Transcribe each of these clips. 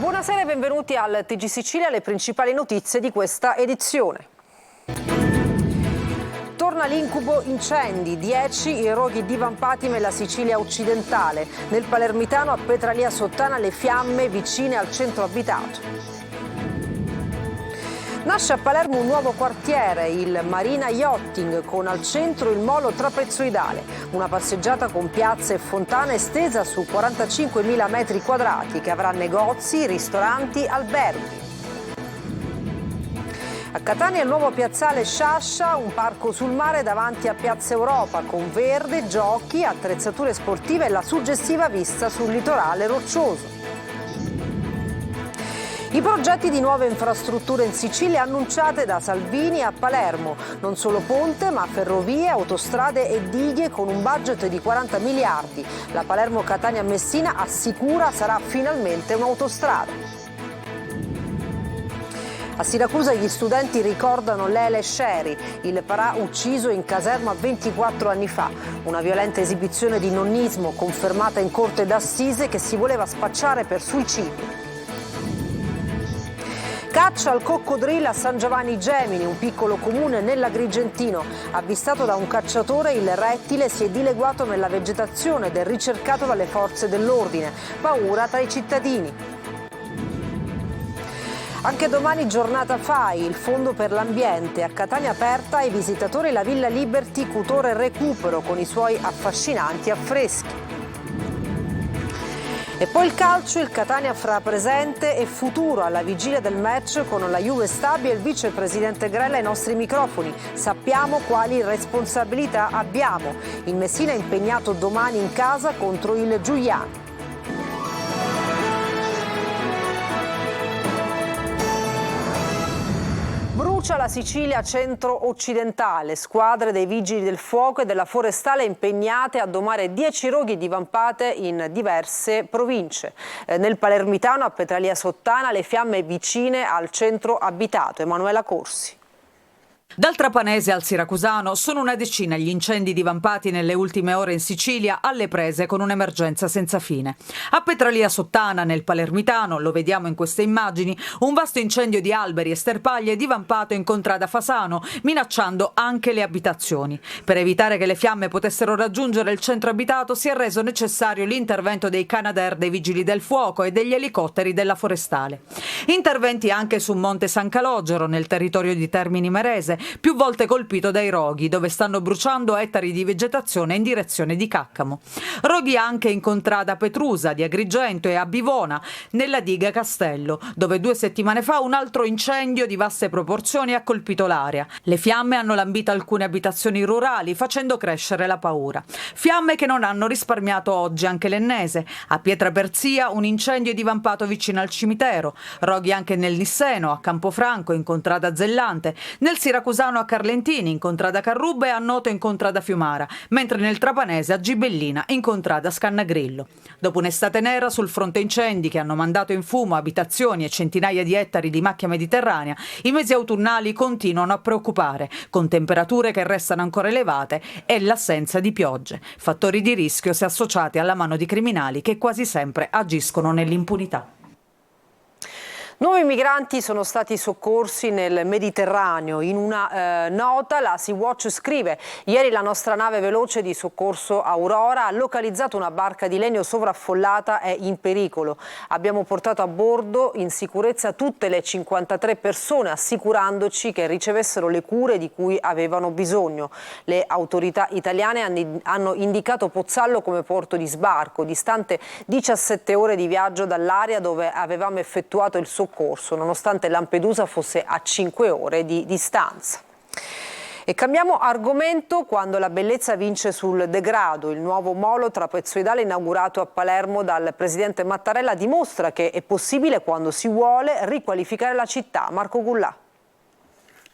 Buonasera e benvenuti al TG Sicilia, le principali notizie di questa edizione. Torna l'incubo incendi, 10 i roghi divampati nella Sicilia occidentale. Nel palermitano a Petralia Sottana le fiamme vicine al centro abitato. Nasce a Palermo un nuovo quartiere, il Marina Yachting, con al centro il molo trapezoidale. Una passeggiata con piazze e fontane estesa su 45.000 metri quadrati che avrà negozi, ristoranti, alberghi. A Catania il nuovo piazzale Sciascia, un parco sul mare davanti a Piazza Europa con verde, giochi, attrezzature sportive e la suggestiva vista sul litorale roccioso. I progetti di nuove infrastrutture in Sicilia annunciate da Salvini a Palermo. Non solo ponte, ma ferrovie, autostrade e dighe con un budget di 40 miliardi. La Palermo-Catania-Messina assicura sarà finalmente un'autostrada. A Siracusa gli studenti ricordano Lele Scieri, il parà ucciso in caserma 24 anni fa. Una violenta esibizione di nonnismo confermata in corte d'assise che si voleva spacciare per suicidio. Caccia al coccodrillo a San Giovanni Gemini, un piccolo comune nell'Agrigentino. Avvistato da un cacciatore, il rettile si è dileguato nella vegetazione ed è ricercato dalle forze dell'ordine. Paura tra i cittadini. Anche domani giornata FAI, il Fondo per l'Ambiente. A Catania aperta ai visitatori la Villa Liberty Cutore Recupero con i suoi affascinanti affreschi. E poi il calcio, il Catania fra presente e futuro alla vigilia del match con la Juve Stabia e il vicepresidente Grella ai nostri microfoni. Sappiamo quali responsabilità abbiamo. Il Messina è impegnato domani in casa contro il Giuliano. Brucia la Sicilia centro-occidentale, squadre dei Vigili del Fuoco e della Forestale impegnate a domare 10 roghi divampate in diverse province. Nel palermitano a Petralia Sottana le fiamme vicine al centro abitato. Emanuela Corsi. Dal Trapanese al Siracusano sono una decina gli incendi divampati nelle ultime ore in Sicilia, alle prese con un'emergenza senza fine. A Petralia Sottana, nel Palermitano, lo vediamo in queste immagini, un vasto incendio di alberi e sterpaglie divampato in contrada Fasano, minacciando anche le abitazioni. Per evitare che le fiamme potessero raggiungere il centro abitato si è reso necessario l'intervento dei Canadair dei Vigili del Fuoco e degli elicotteri della Forestale. Interventi anche su Monte San Calogero, nel territorio di Termini Merese, più volte colpito dai roghi, dove stanno bruciando ettari di vegetazione in direzione di Caccamo. Roghi anche in contrada Petrusa, di Agrigento e a Bivona, nella diga Castello, dove 2 settimane fa un altro incendio di vaste proporzioni ha colpito l'area. Le fiamme hanno lambito alcune abitazioni rurali, facendo crescere la paura. Fiamme che non hanno risparmiato oggi anche l'Ennese. A Pietraperzia un incendio è divampato vicino al cimitero. Roghi anche nel Nisseno, a Campofranco, in contrada Zellante, nel Siracusano a Carlentini, in contrada Carrubba e a Noto in contrada Fiumara, mentre nel Trapanese a Gibellina in contrada Scannagrillo. Dopo un'estate nera sul fronte incendi che hanno mandato in fumo abitazioni e centinaia di ettari di macchia mediterranea, i mesi autunnali continuano a preoccupare, con temperature che restano ancora elevate e l'assenza di piogge, fattori di rischio se associati alla mano di criminali che quasi sempre agiscono nell'impunità. Nuovi migranti sono stati soccorsi nel Mediterraneo. In una nota la Sea-Watch scrive: ieri la nostra nave veloce di soccorso Aurora ha localizzato una barca di legno sovraffollata e in pericolo. Abbiamo portato a bordo in sicurezza tutte le 53 persone, assicurandoci che ricevessero le cure di cui avevano bisogno. Le autorità italiane hanno indicato Pozzallo come porto di sbarco, distante 17 ore di viaggio dall'area dove avevamo effettuato il soccorso, nonostante Lampedusa fosse a 5 ore di distanza. E cambiamo argomento quando la bellezza vince sul degrado. Il nuovo molo trapezoidale inaugurato a Palermo dal presidente Mattarella dimostra che è possibile, quando si vuole, riqualificare la città. Marco Gullà.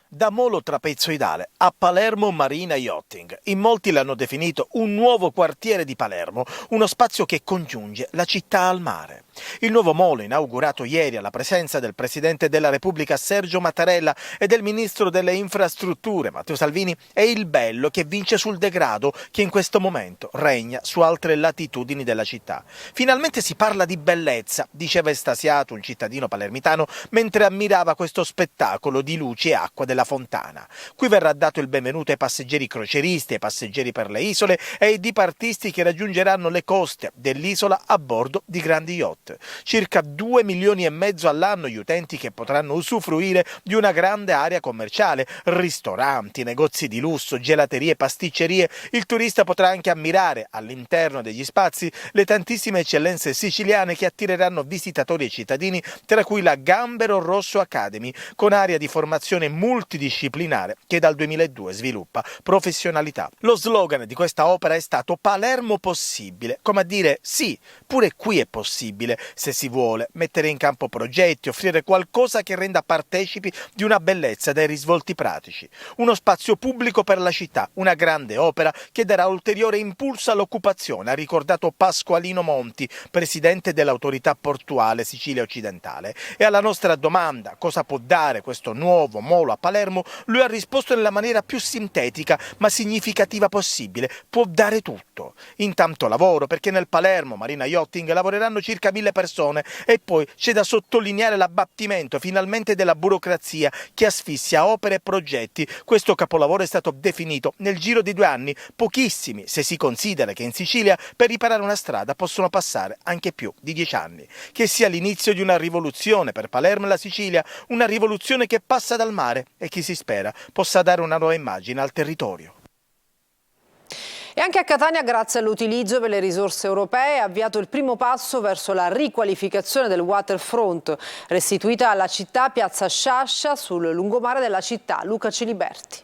Da molo trapezoidale a Palermo Marina Yachting. In molti l'hanno definito un nuovo quartiere di Palermo, uno spazio che congiunge la città al mare. Il nuovo molo, inaugurato ieri alla presenza del Presidente della Repubblica Sergio Mattarella e del Ministro delle Infrastrutture Matteo Salvini, è il bello che vince sul degrado che in questo momento regna su altre latitudini della città. Finalmente si parla di bellezza, diceva estasiato un cittadino palermitano mentre ammirava questo spettacolo di luci e acqua della fontana. Qui verrà dato il benvenuto ai passeggeri croceristi, ai passeggeri per le isole e ai dipartisti che raggiungeranno le coste dell'isola a bordo di grandi yacht. Circa 2,5 milioni all'anno gli utenti che potranno usufruire di una grande area commerciale, ristoranti, negozi di lusso, gelaterie, pasticcerie. Il turista potrà anche ammirare all'interno degli spazi le tantissime eccellenze siciliane che attireranno visitatori e cittadini, tra cui la Gambero Rosso Academy, con area di formazione multidisciplinare che dal 2002 sviluppa professionalità. Lo slogan di questa opera è stato Palermo possibile, come a dire sì, pure qui è possibile, se si vuole mettere in campo progetti, offrire qualcosa che renda partecipi di una bellezza dai risvolti pratici. Uno spazio pubblico per la città, una grande opera che darà ulteriore impulso all'occupazione, ha ricordato Pasqualino Monti, presidente dell'autorità portuale Sicilia Occidentale. E alla nostra domanda cosa può dare questo nuovo molo a Palermo, lui ha risposto nella maniera più sintetica ma significativa possibile: può dare tutto. Intanto lavoro, perché nel Palermo Marina Yachting lavoreranno circa 1.000 persone, e poi c'è da sottolineare l'abbattimento finalmente della burocrazia che asfissia opere e progetti. Questo capolavoro è stato definito nel giro di 2 anni, pochissimi se si considera che in Sicilia per riparare una strada possono passare anche più di 10 anni. Che sia l'inizio di una rivoluzione per Palermo e la Sicilia, una rivoluzione che passa dal mare e che si spera possa dare una nuova immagine al territorio. E anche a Catania, grazie all'utilizzo delle risorse europee, è avviato il primo passo verso la riqualificazione del waterfront, restituita alla città Piazza Sciascia sul lungomare della città. Luca Ciliberti.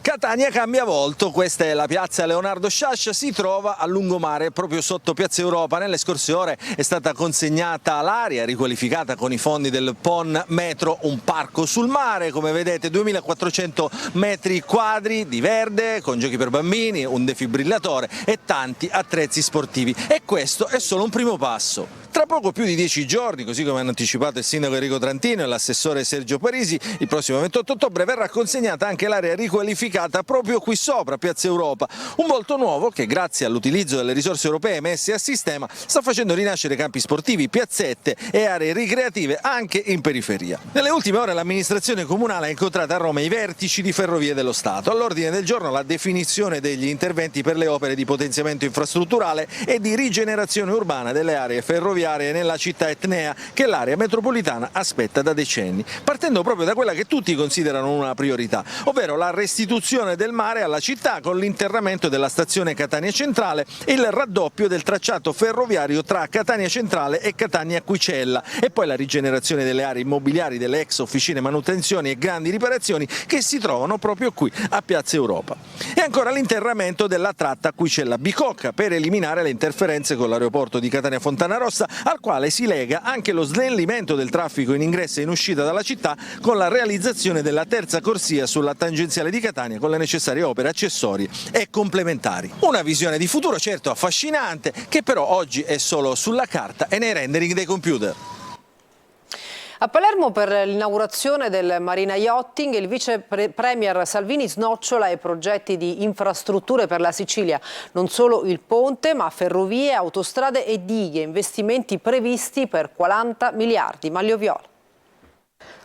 Catania cambia volto, questa è la piazza Leonardo Sciascia, si trova a lungomare proprio sotto Piazza Europa. Nelle scorse ore è stata consegnata l'area riqualificata con i fondi del PON Metro, un parco sul mare, come vedete 2400 metri quadri di verde con giochi per bambini, un defibrillatore e tanti attrezzi sportivi, e questo è solo un primo passo. Tra poco più di 10 giorni, così come hanno anticipato il sindaco Enrico Trantino e l'assessore Sergio Parisi, il prossimo 28 ottobre verrà consegnata anche l'area riqualificata proprio qui sopra, Piazza Europa. Un volto nuovo che, grazie all'utilizzo delle risorse europee messe a sistema, sta facendo rinascere campi sportivi, piazzette e aree ricreative anche in periferia. Nelle ultime ore l'amministrazione comunale ha incontrato a Roma i vertici di Ferrovie dello Stato. All'ordine del giorno la definizione degli interventi per le opere di potenziamento infrastrutturale e di rigenerazione urbana delle aree ferroviarie nella città etnea che l'area metropolitana aspetta da decenni, partendo proprio da quella che tutti considerano una priorità, ovvero la restituzione del mare alla città con l'interramento della stazione Catania Centrale e il raddoppio del tracciato ferroviario tra Catania Centrale e Catania Quicella, e poi la rigenerazione delle aree immobiliari delle ex officine manutenzioni e grandi riparazioni che si trovano proprio qui a Piazza Europa. E ancora l'interramento della tratta Quicella-Bicocca per eliminare le interferenze con l'aeroporto di Catania Fontana Rossa, al quale si lega anche lo snellimento del traffico in ingresso e in uscita dalla città con la realizzazione della terza corsia sulla tangenziale di Catania con le necessarie opere accessorie e complementari. Una visione di futuro certo affascinante, che però oggi è solo sulla carta e nei rendering dei computer. A Palermo, per l'inaugurazione del Marina Yachting, il vice premier Salvini snocciola i progetti di infrastrutture per la Sicilia. Non solo il ponte, ma ferrovie, autostrade e dighe, investimenti previsti per 40 miliardi. Maglio Viola.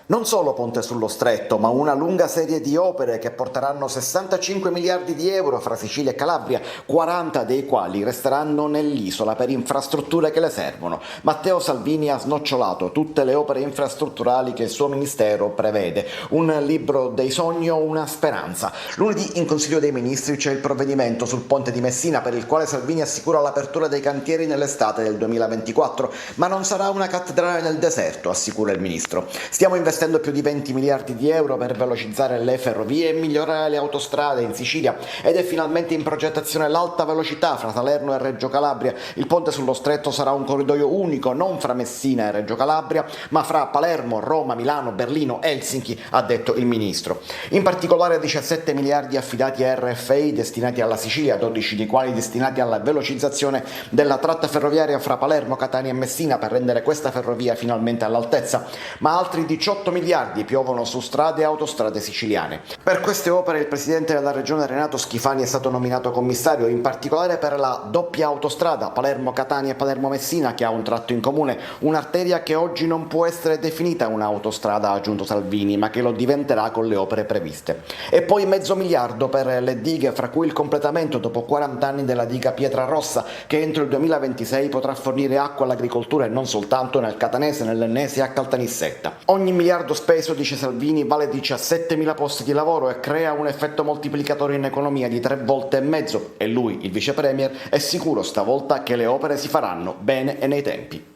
Non solo ponte sullo stretto, ma una lunga serie di opere che porteranno 65 miliardi di euro fra Sicilia e Calabria, 40 dei quali resteranno nell'isola per infrastrutture che le servono. Matteo Salvini ha snocciolato tutte le opere infrastrutturali che il suo ministero prevede. Un libro dei sogni o una speranza. Lunedì in Consiglio dei Ministri c'è il provvedimento sul ponte di Messina, per il quale Salvini assicura l'apertura dei cantieri nell'estate del 2024, ma non sarà una cattedrale nel deserto, assicura il ministro. Stiamo investendo investendo più di 20 miliardi di euro per velocizzare le ferrovie e migliorare le autostrade in Sicilia, ed è finalmente in progettazione l'alta velocità fra Salerno e Reggio Calabria. Il ponte sullo Stretto sarà un corridoio unico, non fra Messina e Reggio Calabria, ma fra Palermo, Roma, Milano, Berlino, Helsinki, ha detto il ministro. In particolare 17 miliardi affidati a RFI destinati alla Sicilia, 12 di quali destinati alla velocizzazione della tratta ferroviaria fra Palermo, Catania e Messina per rendere questa ferrovia finalmente all'altezza, ma altri 18 miliardi piovono su strade e autostrade siciliane. Per queste opere il presidente della regione Renato Schifani è stato nominato commissario, in particolare per la doppia autostrada Palermo-Catania e Palermo-Messina, che ha un tratto in comune, un'arteria che oggi non può essere definita un'autostrada, ha aggiunto Salvini, ma che lo diventerà con le opere previste. E poi mezzo miliardo per le dighe, fra cui il completamento dopo 40 anni della diga Pietrarossa, che entro il 2026 potrà fornire acqua all'agricoltura e non soltanto nel Catanese, nell'Ennese e a Caltanissetta. Ogni miliardo speso, dice Salvini, vale 17.000 posti di lavoro e crea un effetto moltiplicatore in economia di 3,5 volte, e lui, il vice premier, è sicuro stavolta che le opere si faranno bene e nei tempi.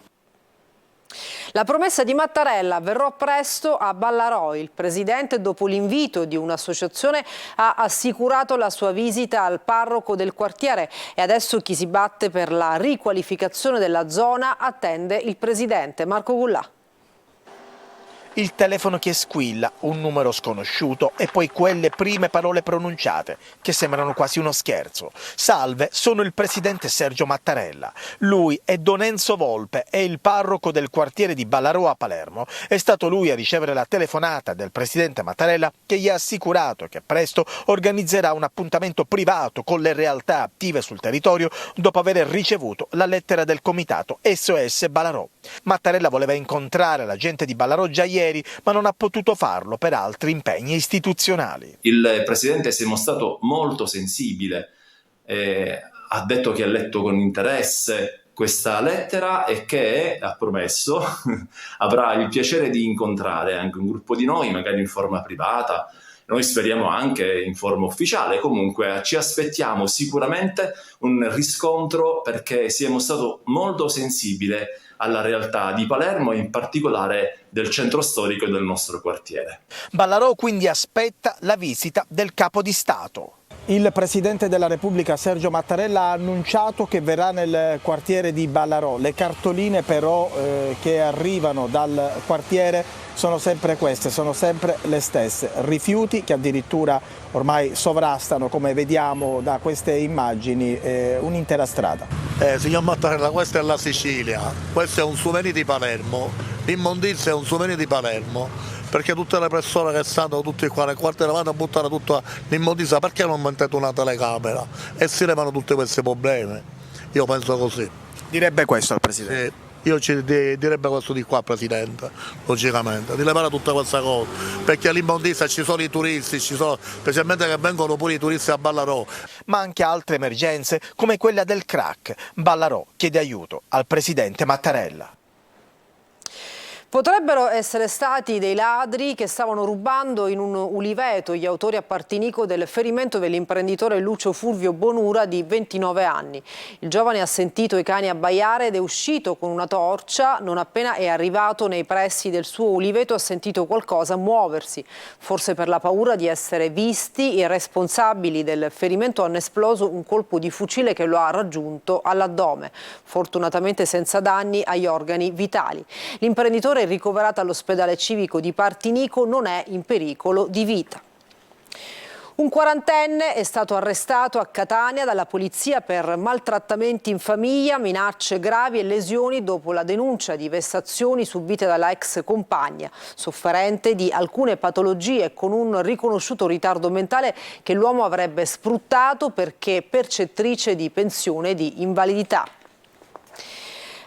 La promessa di Mattarella: verrò presto a Ballarò. Il presidente, dopo l'invito di un'associazione, ha assicurato la sua visita al parroco del quartiere, e adesso chi si batte per la riqualificazione della zona attende il presidente. Marco Gullà. Il telefono che squilla, un numero sconosciuto e poi quelle prime parole pronunciate, che sembrano quasi uno scherzo. Salve, sono il presidente Sergio Mattarella. Lui è Don Enzo Volpe, è il parroco del quartiere di Ballarò a Palermo. È stato lui a ricevere la telefonata del presidente Mattarella, che gli ha assicurato che presto organizzerà un appuntamento privato con le realtà attive sul territorio dopo aver ricevuto la lettera del comitato SOS Ballarò. Mattarella voleva incontrare la gente di Ballarò già ieri, ma non ha potuto farlo per altri impegni istituzionali. Il presidente si è mostrato molto sensibile, ha detto che ha letto con interesse questa lettera e che ha promesso avrà il piacere di incontrare anche un gruppo di noi, magari in forma privata. Noi speriamo anche in forma ufficiale. Comunque ci aspettiamo sicuramente un riscontro, perché si è mostrato molto sensibile alla realtà di Palermo e in particolare del centro storico e del nostro quartiere. Ballarò quindi aspetta la visita del capo di Stato. Il Presidente della Repubblica Sergio Mattarella ha annunciato che verrà nel quartiere di Ballarò. Le cartoline però che arrivano dal quartiere sono sempre queste, sono sempre le stesse. Rifiuti che addirittura ormai sovrastano, come vediamo da queste immagini, un'intera strada. Signor Mattarella, questa è la Sicilia, questo è un souvenir di Palermo, l'immondizia è un souvenir di Palermo, perché tutte le persone che stanno tutti qua nel quartiere vanno a buttare tutta l'immondizia, perché non mettete una telecamera e si levano tutti questi problemi? Io penso così. Direbbe questo al Presidente? Sì. Io ci direbbe questo di qua, Presidente, logicamente, di levare tutte queste cose, perché all'immondizia ci sono i turisti, specialmente che vengono pure i turisti a Ballarò. Ma anche altre emergenze come quella del crack. Ballarò chiede aiuto al Presidente Mattarella. Potrebbero essere stati dei ladri che stavano rubando in un uliveto gli autori a Partinico del ferimento dell'imprenditore Lucio Fulvio Bonura, di 29 anni. Il giovane ha sentito i cani abbaiare ed è uscito con una torcia. Non appena è arrivato nei pressi del suo uliveto ha sentito qualcosa muoversi. Forse per la paura di essere visti, i responsabili del ferimento hanno esploso un colpo di fucile che lo ha raggiunto all'addome, fortunatamente senza danni agli organi vitali. L'imprenditore, ricoverato all'ospedale civico di Partinico, non è in pericolo di vita. Un quarantenne è stato arrestato a Catania dalla polizia per maltrattamenti in famiglia, minacce gravi e lesioni dopo la denuncia di vessazioni subite dalla ex compagna, sofferente di alcune patologie con un riconosciuto ritardo mentale che l'uomo avrebbe sfruttato perché percettrice di pensione di invalidità.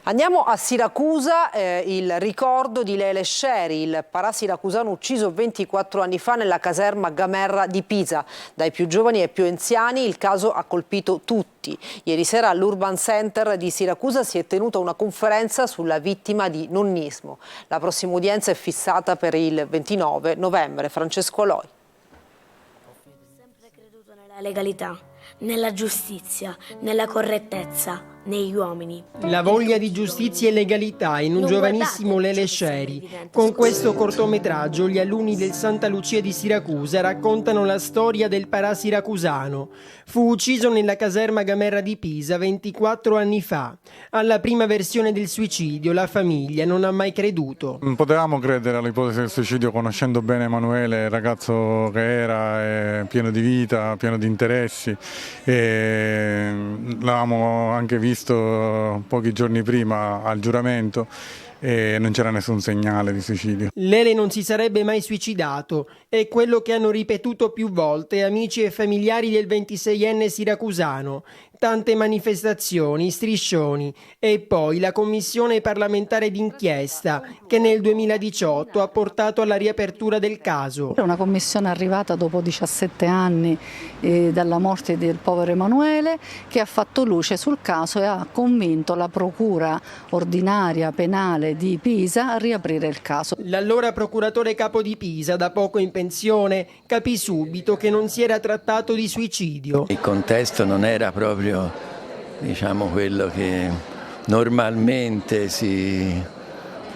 Andiamo a Siracusa, il ricordo di Lele Sceri, il parasiracusano ucciso 24 anni fa nella caserma Gamerra di Pisa. Dai più giovani ai più anziani il caso ha colpito tutti. Ieri sera all'Urban Center di Siracusa si è tenuta una conferenza sulla vittima di nonnismo. La prossima udienza è fissata per il 29 novembre. Francesco Aloi. Ho sempre creduto nella legalità, nella giustizia, nella correttezza. negli uomini. La voglia di giustizia e legalità in un giovanissimo Lele Sceri. Con questo cortometraggio gli alunni del Santa Lucia di Siracusa raccontano la storia del parasiracusano. Fu ucciso nella caserma Gamerra di Pisa 24 anni fa. Alla prima versione del suicidio la famiglia non ha mai creduto. Non potevamo credere all'ipotesi del suicidio, conoscendo bene Emanuele, il ragazzo che era, pieno di vita, pieno di interessi. L'avevamo anche visto pochi giorni prima al giuramento e non c'era nessun segnale di suicidio. Lele non si sarebbe mai suicidato, è quello che hanno ripetuto più volte amici e familiari del 26enne siracusano. Tante manifestazioni, striscioni e poi la commissione parlamentare d'inchiesta che nel 2018 ha portato alla riapertura del caso. È una commissione arrivata dopo 17 anni dalla morte del povero Emanuele, che ha fatto luce sul caso e ha convinto la procura ordinaria penale di Pisa a riaprire il caso. L'allora procuratore capo di Pisa, da poco in pensione, capì subito che non si era trattato di suicidio. Il contesto non era proprio, diciamo, quello che normalmente si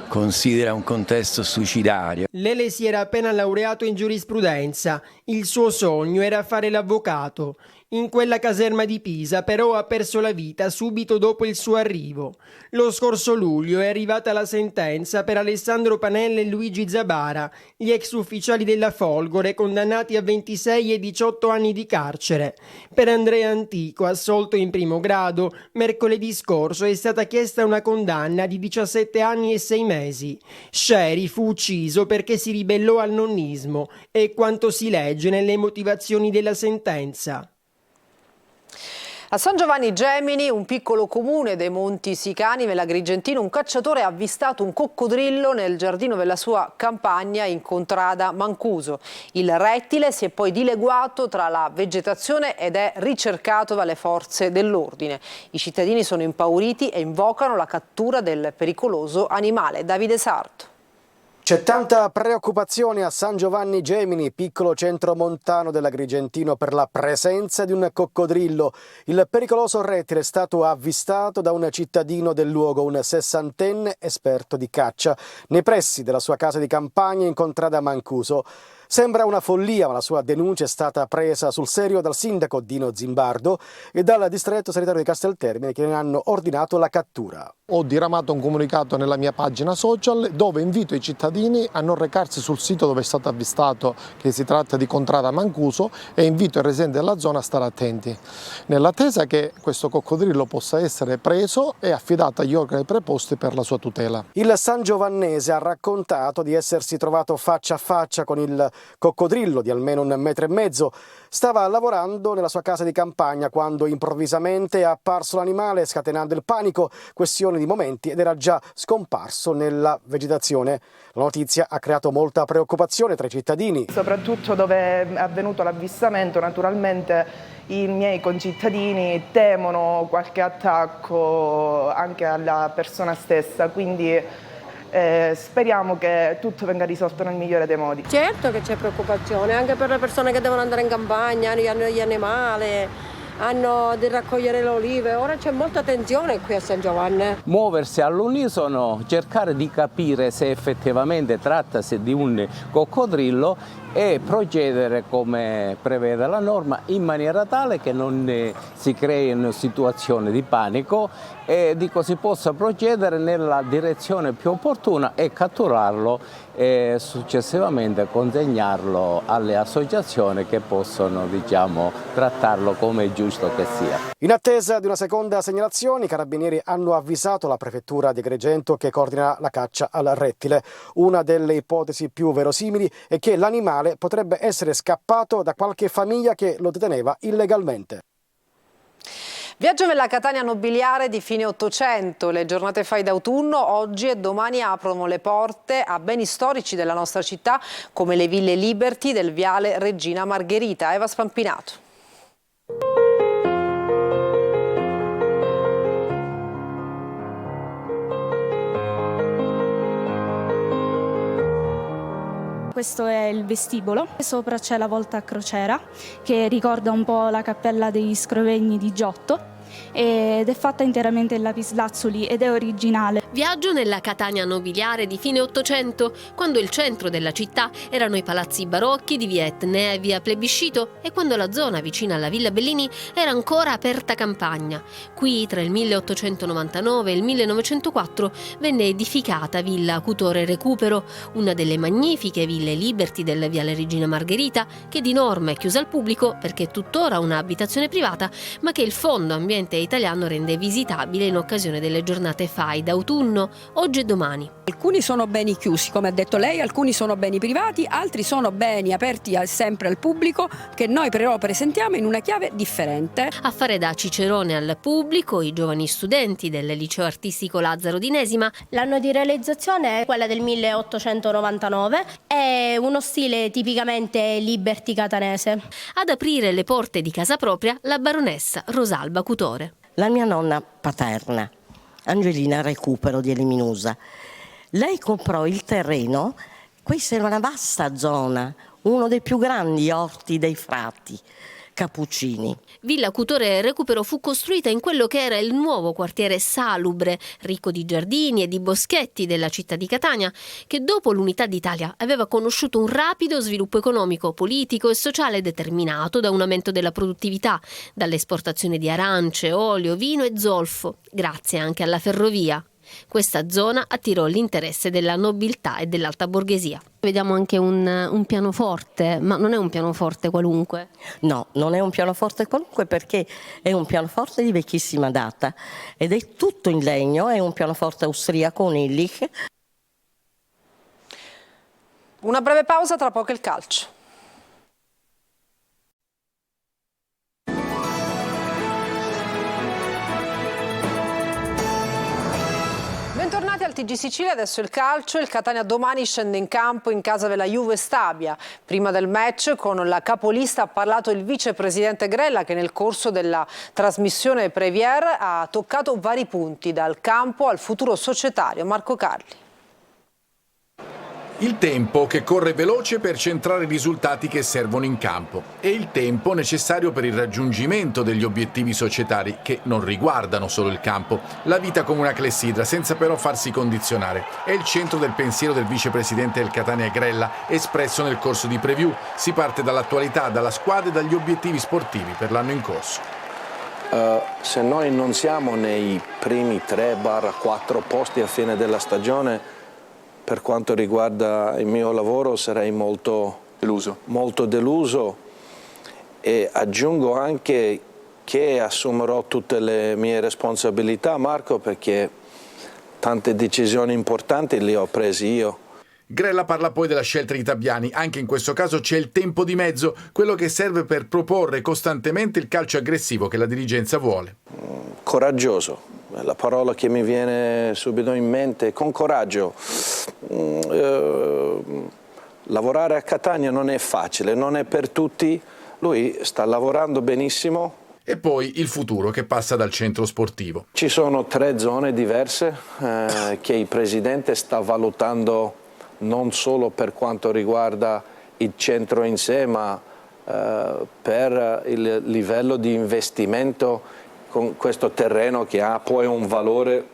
considera un contesto suicidario. Lele si era appena laureato in giurisprudenza, il suo sogno era fare l'avvocato. In quella caserma di Pisa però ha perso la vita subito dopo il suo arrivo. Lo scorso luglio è arrivata la sentenza per Alessandro Panella e Luigi Zabara, gli ex ufficiali della Folgore condannati a 26 e 18 anni di carcere. Per Andrea Antico, assolto in primo grado, mercoledì scorso è stata chiesta una condanna di 17 anni e 6 mesi. Sceri fu ucciso perché si ribellò al nonnismo, è quanto si legge nelle motivazioni della sentenza. A San Giovanni Gemini, un piccolo comune dei Monti Sicani, nell'Agrigentino, un cacciatore ha avvistato un coccodrillo nel giardino della sua campagna in contrada Mancuso. Il rettile si è poi dileguato tra la vegetazione ed è ricercato dalle forze dell'ordine. I cittadini sono impauriti e invocano la cattura del pericoloso animale. Davide Sarto. C'è tanta preoccupazione a San Giovanni Gemini, piccolo centro montano dell'Agrigentino, per la presenza di un coccodrillo. Il pericoloso rettile è stato avvistato da un cittadino del luogo, un 60enne esperto di caccia, nei pressi della sua casa di campagna in contrada Mancuso. Sembra una follia, ma la sua denuncia è stata presa sul serio dal sindaco Dino Zimbardo e dal distretto sanitario di Casteltermine, che ne hanno ordinato la cattura. Ho diramato un comunicato nella mia pagina social dove invito i cittadini a non recarsi sul sito dove è stato avvistato, che si tratta di contrada Mancuso, e invito i residenti della zona a stare attenti. Nell'attesa che questo coccodrillo possa essere preso e affidato agli organi preposti per la sua tutela. Il San Giovannese ha raccontato di essersi trovato faccia a faccia con il coccodrillo di almeno 1,5 metri. Stava lavorando nella sua casa di campagna quando improvvisamente è apparso l'animale, scatenando il panico, questione di momenti, ed era già scomparso nella vegetazione. La notizia ha creato molta preoccupazione tra i cittadini. Soprattutto dove è avvenuto l'avvistamento, naturalmente i miei concittadini temono qualche attacco anche alla persona stessa, quindi speriamo che tutto venga risolto nel migliore dei modi. Certo che c'è preoccupazione, anche per le persone che devono andare in campagna, hanno gli animali, hanno di raccogliere le olive. Ora c'è molta tensione qui a San Giovanni. Muoversi all'unisono, cercare di capire se effettivamente trattasi di un coccodrillo e procedere come prevede la norma, in maniera tale che non si creino situazioni di panico e di così possa procedere nella direzione più opportuna e catturarlo e successivamente consegnarlo alle associazioni che possono, diciamo, trattarlo come è giusto che sia. In attesa di una seconda segnalazione, i carabinieri hanno avvisato la prefettura di Agrigento, che coordina la caccia al rettile. Una delle ipotesi più verosimili è che l'animale potrebbe essere scappato da qualche famiglia che lo deteneva illegalmente. Viaggio nella Catania nobiliare di fine Ottocento. Le giornate fai d'autunno oggi e domani aprono le porte a beni storici della nostra città, come le Ville Liberty del viale Regina Margherita. Eva Spampinato. Questo è il vestibolo, sopra c'è la volta a crociera che ricorda un po' la cappella degli Scrovegni di Giotto. ed è fatta interamente in lapislazzuli ed è originale. Viaggio nella Catania nobiliare di fine Ottocento, quando il centro della città erano i palazzi barocchi di via Etnea e via Plebiscito e quando la zona vicina alla Villa Bellini era ancora aperta campagna. Qui, tra il 1899 e il 1904, venne edificata Villa Cutore Recupero, una delle magnifiche ville Liberty della Viale Regina Margherita, che di norma è chiusa al pubblico perché è tuttora una abitazione privata, ma che il Fondo Ambiente Italiano rende visitabile in occasione delle giornate FAI d'autunno, oggi e domani. Alcuni sono beni chiusi, come ha detto lei, alcuni sono beni privati, altri sono beni aperti sempre al pubblico, che noi però presentiamo in una chiave differente. A fare da cicerone al pubblico i giovani studenti del liceo artistico Lazzaro di Nesima. L'anno di realizzazione è quella del 1899, è uno stile tipicamente Liberty catanese. Ad aprire le porte di casa propria la baronessa Rosalba Cutore. La mia nonna paterna, Angelina Recupero di Eliminusa, lei comprò il terreno, questa era una vasta zona, uno dei più grandi orti dei frati cappuccini. Villa Cutore Recupero fu costruita in quello che era il nuovo quartiere salubre, ricco di giardini e di boschetti della città di Catania, che dopo l'unità d'Italia aveva conosciuto un rapido sviluppo economico, politico e sociale determinato da un aumento della produttività, dall'esportazione di arance, olio, vino e zolfo, grazie anche alla ferrovia. Questa zona attirò l'interesse della nobiltà e dell'alta borghesia. Vediamo anche un pianoforte, ma non è un pianoforte qualunque. No, non è un pianoforte qualunque perché è un pianoforte di vecchissima data ed è tutto in legno, è un pianoforte austriaco, un Illich. Una breve pausa, tra poco il calcio. Bentornati al TG Sicilia, adesso il calcio. Il Catania domani scende in campo in casa della Juve Stabia. Prima del match con la capolista ha parlato il vicepresidente Grella, che nel corso della trasmissione Premier ha toccato vari punti, dal campo al futuro societario. Marco Carli. Il tempo che corre veloce per centrare i risultati che servono in campo e il tempo necessario per il raggiungimento degli obiettivi societari che non riguardano solo il campo. La vita come una clessidra senza però farsi condizionare. È il centro del pensiero del vicepresidente del Catania Grella, espresso nel corso di preview. Si parte dall'attualità, dalla squadra e dagli obiettivi sportivi per l'anno in corso. Se noi non siamo nei primi 3-4 posti a fine della stagione, per quanto riguarda il mio lavoro sarei molto deluso e aggiungo anche che assumerò tutte le mie responsabilità, Marco, perché tante decisioni importanti le ho prese io. Grella parla poi della scelta di Tabiani. Anche in questo caso c'è il tempo di mezzo, quello che serve per proporre costantemente il calcio aggressivo che la dirigenza vuole. Coraggioso, la parola che mi viene subito in mente, con coraggio. Lavorare a Catania non è facile, non è per tutti, lui sta lavorando benissimo. E poi il futuro che passa dal centro sportivo. Ci sono 3 zone diverse che il presidente sta valutando non solo per quanto riguarda il centro in sé, ma per il livello di investimento con questo terreno che ha poi un valore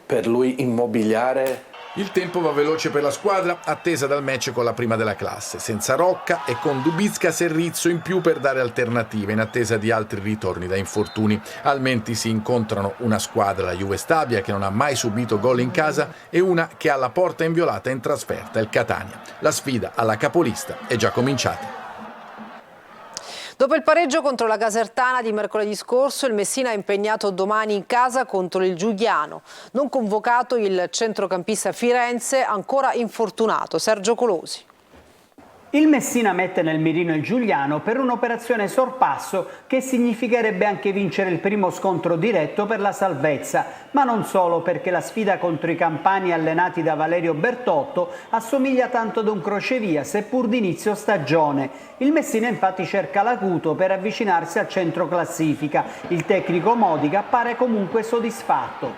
per lui immobiliare. Il tempo va veloce per la squadra, attesa dal match con la prima della classe, senza Rocca e con Dubizka e Rizzo in più per dare alternative in attesa di altri ritorni da infortuni. Al Menti si incontrano una squadra, la Juve Stabia, che non ha mai subito gol in casa, e una che ha la porta inviolata in trasferta, il Catania. La sfida alla capolista è già cominciata. Dopo il pareggio contro la Casertana di mercoledì scorso, il Messina è impegnato domani in casa contro il Giuliano. Non convocato il centrocampista Firenze, ancora infortunato, Sergio Colosi. Il Messina mette nel mirino il Giuliano per un'operazione sorpasso che significherebbe anche vincere il primo scontro diretto per la salvezza, ma non solo, perché la sfida contro i campani allenati da Valerio Bertotto assomiglia tanto ad un crocevia, seppur d'inizio stagione. Il Messina infatti cerca l'acuto per avvicinarsi al centro classifica. Il tecnico Modica pare comunque soddisfatto.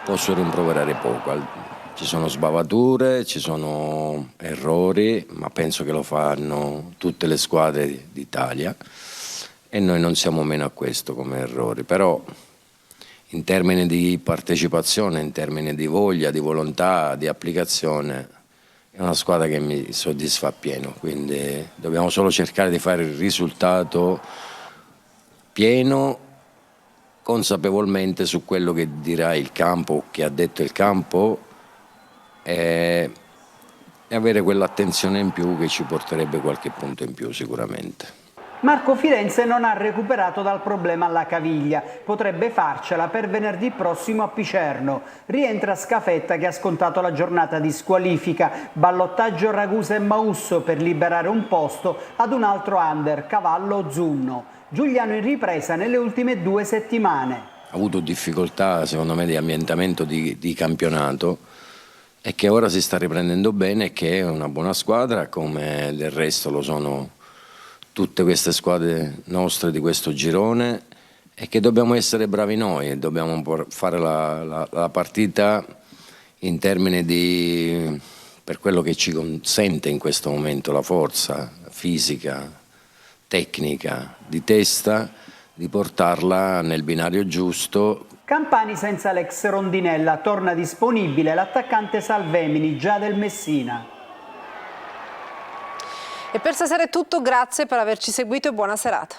Posso rimproverare poco. Ci sono sbavature, ci sono errori, ma penso che lo fanno tutte le squadre d'Italia e noi non siamo meno a questo come errori, però in termini di partecipazione, in termini di voglia, di volontà, di applicazione, è una squadra che mi soddisfa appieno, quindi dobbiamo solo cercare di fare il risultato pieno, consapevolmente su quello che dirà il campo, che ha detto il campo, e avere quell'attenzione in più che ci porterebbe qualche punto in più sicuramente. Marco Firenze non ha recuperato dal problema alla caviglia, potrebbe farcela per venerdì prossimo a Picerno. Rientra Scafetta che ha scontato la giornata di squalifica, ballottaggio Ragusa e Mausso per liberare un posto ad un altro under, Cavallo Zunno. Giuliano in ripresa nelle ultime 2 settimane. Ha avuto difficoltà secondo me di ambientamento di campionato e che ora si sta riprendendo bene, che è una buona squadra come del resto lo sono tutte queste squadre nostre di questo girone, e che dobbiamo essere bravi noi, dobbiamo fare la partita in termini di, per quello che ci consente in questo momento, la forza fisica, tecnica, di testa, di portarla nel binario giusto. Campani senza l'ex Rondinella, torna disponibile l'attaccante Salvemini, già del Messina. E per stasera è tutto, grazie per averci seguito e buona serata.